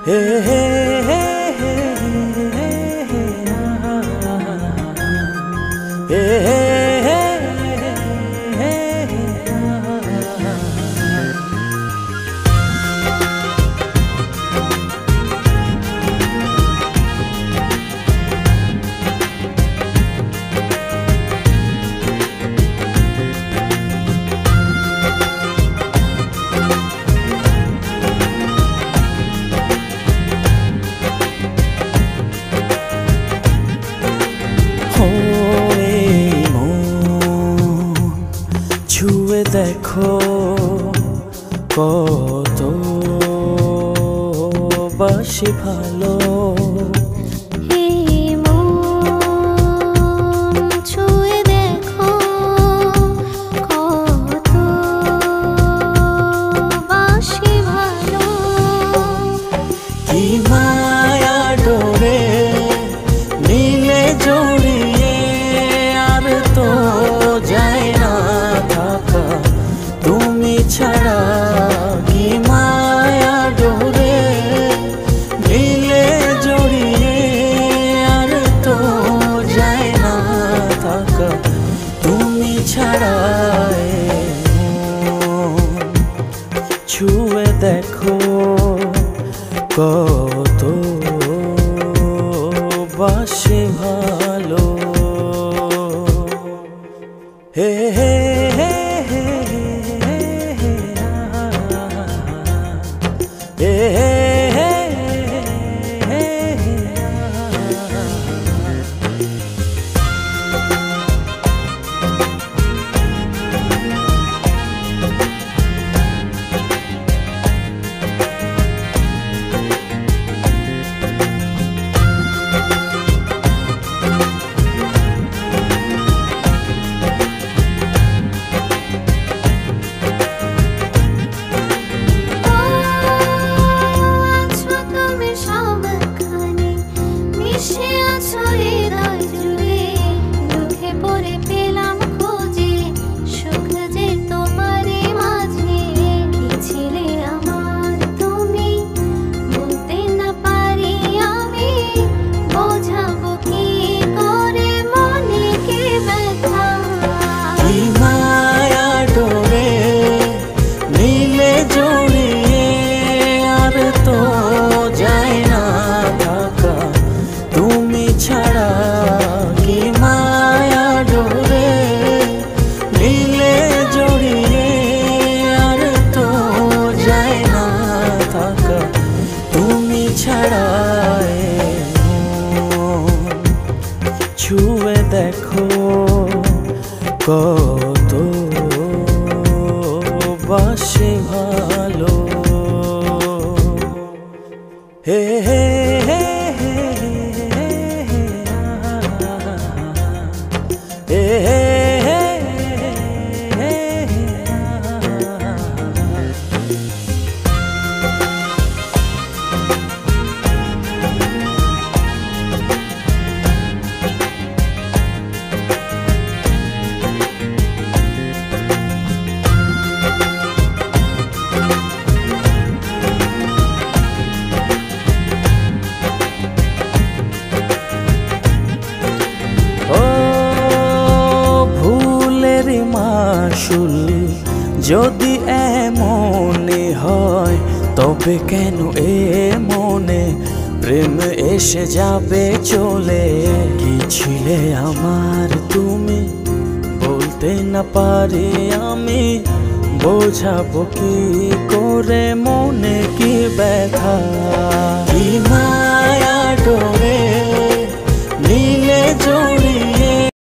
হে হে হে হে হে হে ছুঁয়ে দেখো কত বাসি ভালো ছুঁয়ে দেখো কত বাসি ভালো কি মায়া ডোরে নীলে জড়িয়ে আর তো যায় না থাকা তুমি ছাড়া কি মায়া ডোরে নীলে জড়িয়ে আর তো যায় না থাকা তুমি ছাড়া ছুঁয়ে দেখো কত বাসি ভালো হে হে হে হে হে ছাড়া কি মায়া ডোরে নীলে জড়িয়ে আর তো যায় না থাকা তুমি ছাড়া ছুঁয়ে দেখো কত বাসি ভালো হে হে হে মাসুল যদি এমনই হয় তবে কেন মনে প্রেম এসে যাবে চলে কি ছিলে আমার তুমি বলতে না পারি আমি বোঝাবো কি করে মনে কি ব্যথা